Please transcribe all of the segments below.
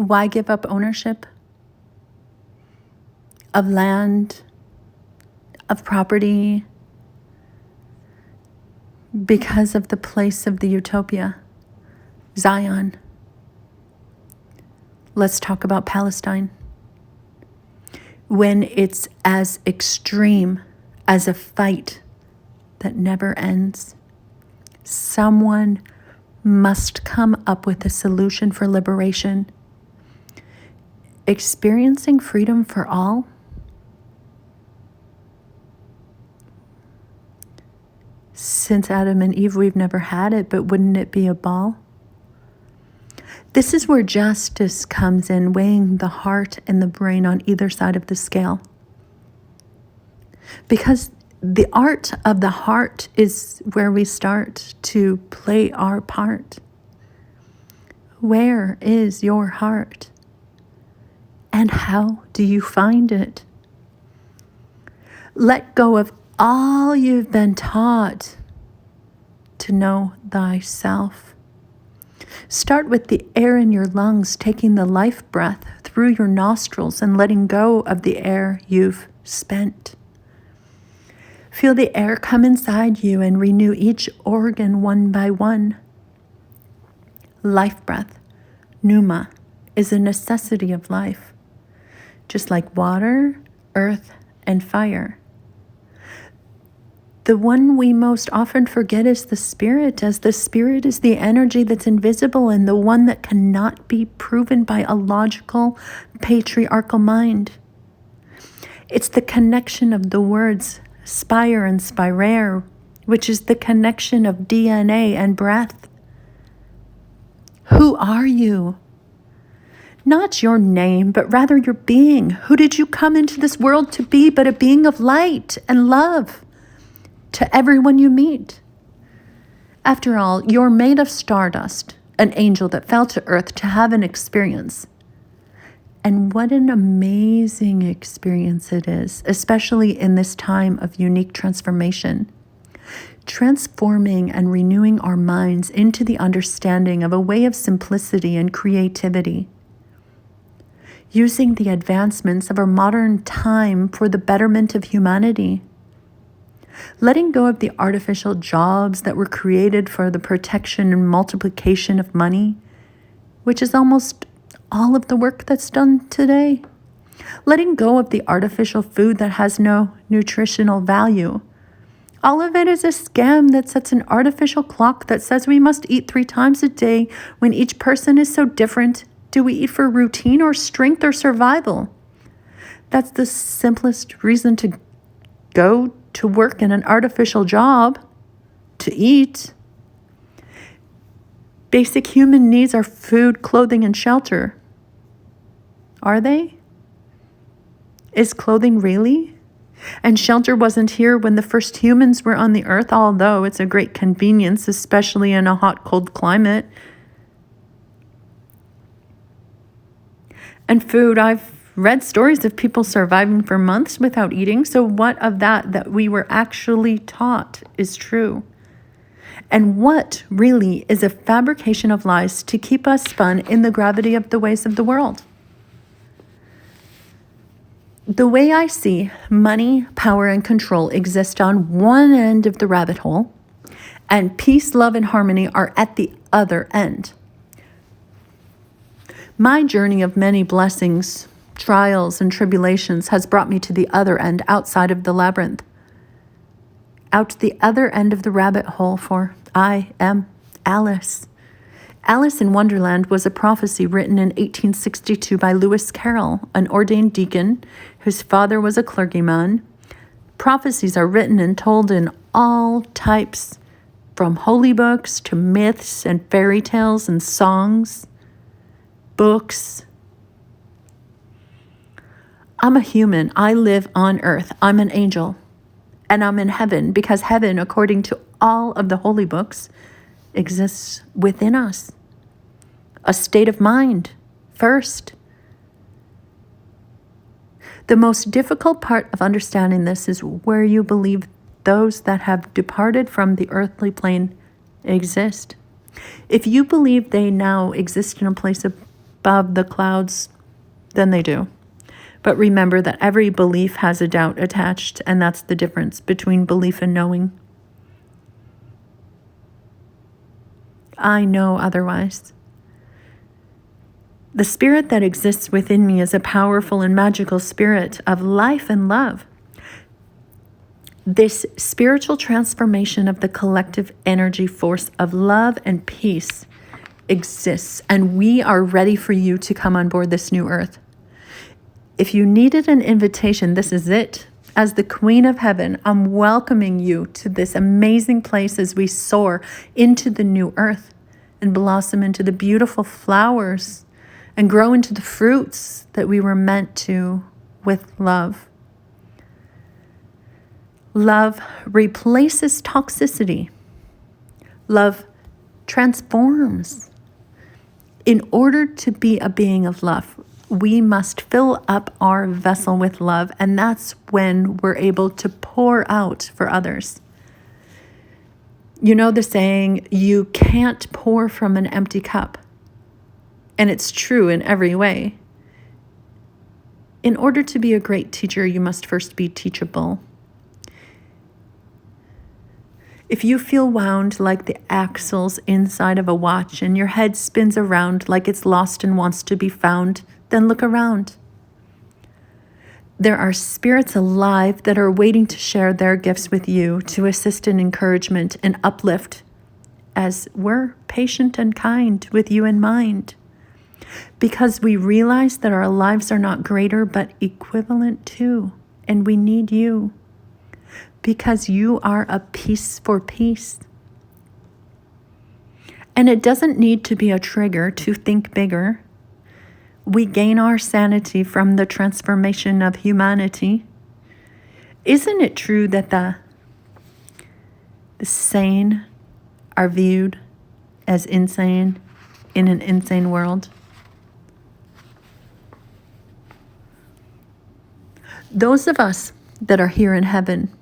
Why give up ownership of land, of property, because of the place of the utopia, Zion? Let's talk about Palestine. When it's as extreme as a fight that never ends, someone must come up with a solution for liberation. Experiencing freedom for all? Since Adam and Eve, we've never had it, but wouldn't it be a ball? This is where justice comes in, weighing the heart and the brain on either side of the scale. Because the art of the heart is where we start to play our part. Where is your heart? And how do you find it? Let go of all you've been taught to know thyself. Start with the air in your lungs, taking the life breath through your nostrils and letting go of the air you've spent. Feel the air come inside you and renew each organ one by one. Life breath, pneuma, is a necessity of life, just like water, earth, and fire. The one we most often forget is the spirit, as the spirit is the energy that's invisible and the one that cannot be proven by a logical, patriarchal mind. It's the connection of the words spire and spirare, which is the connection of DNA and breath. Who are you? Not your name, but rather your being. Who did you come into this world to be but a being of light and love to everyone you meet? After all, you're made of stardust, an angel that fell to earth to have an experience. And what an amazing experience it is, especially in this time of unique transformation. Transforming and renewing our minds into the understanding of a way of simplicity and creativity. Using the advancements of our modern time for the betterment of humanity. Letting go of the artificial jobs that were created for the protection and multiplication of money, which is almost all of the work that's done today. Letting go of the artificial food that has no nutritional value. All of it is a scam that sets an artificial clock that says we must eat 3 times a day when each person is so different. Do we eat for routine or strength or survival? That's the simplest reason to go to work in an artificial job, to eat. Basic human needs are food, clothing, and shelter. Are they? Is clothing really? And shelter wasn't here when the first humans were on the earth, although it's a great convenience, especially in a hot, cold climate. And food, I've read stories of people surviving for months without eating. So what of that we were actually taught is true? And what really is a fabrication of lies to keep us spun in the gravity of the ways of the world? The way I see money, power, and control exist on one end of the rabbit hole, and peace, love, and harmony are at the other end. My journey of many blessings, trials, and tribulations has brought me to the other end, outside of the labyrinth. Out the other end of the rabbit hole, for I am Alice. Alice in Wonderland was a prophecy written in 1862 by Lewis Carroll, an ordained deacon whose father was a clergyman. Prophecies are written and told in all types, from holy books to myths and fairy tales and songs, books. I'm a human. I live on earth. I'm an angel. And I'm in heaven because heaven, according to all of the holy books, exists within us. A state of mind, first. The most difficult part of understanding this is where you believe those that have departed from the earthly plane exist. If you believe they now exist in a place of above the clouds, then they do. But remember that every belief has a doubt attached, and that's the difference between belief and knowing. I know otherwise. The spirit that exists within me is a powerful and magical spirit of life and love. This spiritual transformation of the collective energy force of love and peace exists, and we are ready for you to come on board this new earth. If you needed an invitation, this is it. As the Queen of Heaven, I'm welcoming you to this amazing place as we soar into the new earth and blossom into the beautiful flowers and grow into the fruits that we were meant to with love. Love replaces toxicity. Love transforms. In order to be a being of love, we must fill up our vessel with love, and that's when we're able to pour out for others. You know the saying, you can't pour from an empty cup. And it's true in every way. In order to be a great teacher, you must first be teachable. If you feel wound like the axles inside of a watch and your head spins around like it's lost and wants to be found, then look around. There are spirits alive that are waiting to share their gifts with you to assist in encouragement and uplift as we're patient and kind with you in mind. Because we realize that our lives are not greater but equivalent to, and we need you. Because you are a piece for peace. And it doesn't need to be a trigger to think bigger. We gain our sanity from the transformation of humanity. Isn't it true that the sane are viewed as insane in an insane world? Those of us that are here in heaven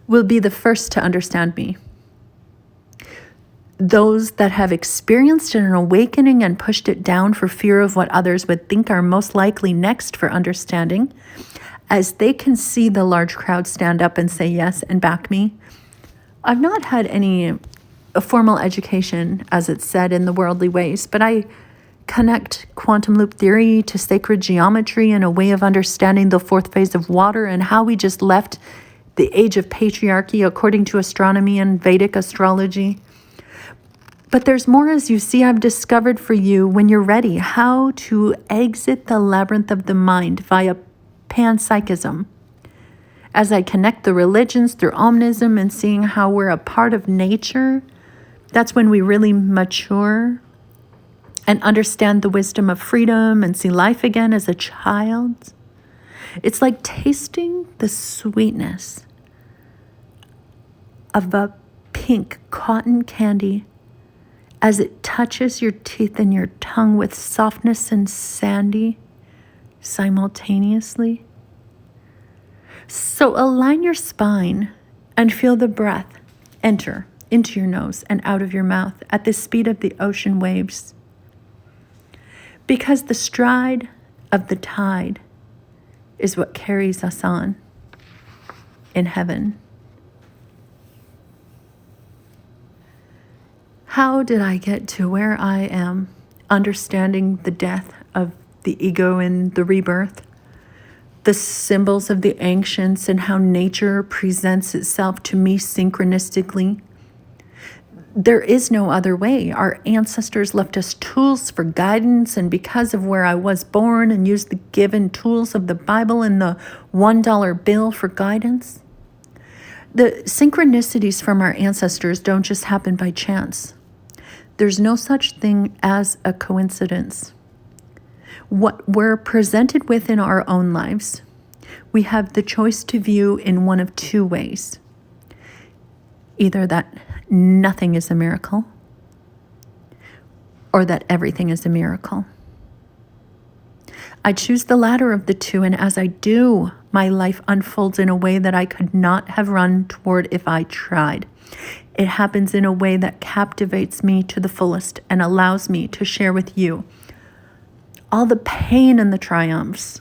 will be the first to understand me. Those that have experienced an awakening and pushed it down for fear of what others would think are most likely next for understanding, as they can see the large crowd stand up and say yes and back me. I've not had any formal education, as it's said, in the worldly ways, but I connect quantum loop theory to sacred geometry and a way of understanding the fourth phase of water and how we just left the age of patriarchy according to astronomy and Vedic astrology. But there's more, as you see. I've discovered for you, when you're ready, how to exit the labyrinth of the mind via panpsychism. As I connect the religions through omnism and seeing how we're a part of nature, that's when we really mature and understand the wisdom of freedom and see life again as a child. It's like tasting the sweetness of a pink cotton candy as it touches your teeth and your tongue with softness and sandy simultaneously. So align your spine and feel the breath enter into your nose and out of your mouth at the speed of the ocean waves. Because the stride of the tide is what carries us on in heaven. How did I get to where I am, understanding the death of the ego and the rebirth, the symbols of the ancients and how nature presents itself to me synchronistically? There is no other way. Our ancestors left us tools for guidance, and because of where I was born and used the given tools of the Bible and the $1 bill for guidance, the synchronicities from our ancestors don't just happen by chance. There's no such thing as a coincidence. What we're presented with in our own lives, we have the choice to view in one of two ways. Either that nothing is a miracle, or that everything is a miracle. I choose the latter of the two, and as I do, my life unfolds in a way that I could not have run toward if I tried. it happens in a way that captivates me to the fullest and allows me to share with you all the pain and the triumphs,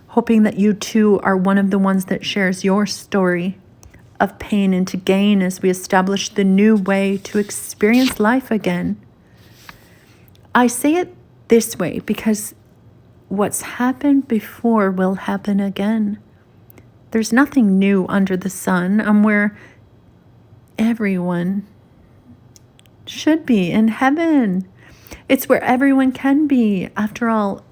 hoping that you too are one of the ones that shares your story of pain into gain as we establish the new way to experience life again. I say it this way because what's happened before will happen again. There's nothing new under the sun, and where everyone should be in heaven. It's where everyone can be. After all,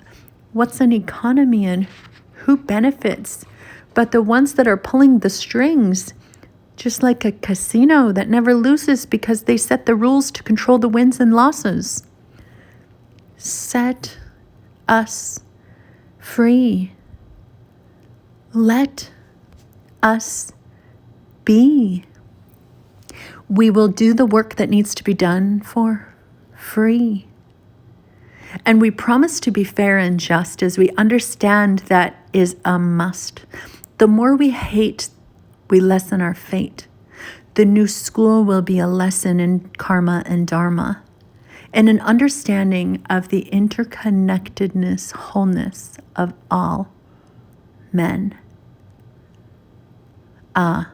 what's an economy and who benefits but the ones that are pulling the strings? Just like a casino that never loses because they set the rules to control the wins and losses. Set us free. Let us be. We will do the work that needs to be done for free. And we promise to be fair and just as we understand that is a must. The more we hate, we lessen our fate. The new school will be a lesson in karma and dharma, and an understanding of the interconnectedness, wholeness of all men. Amen.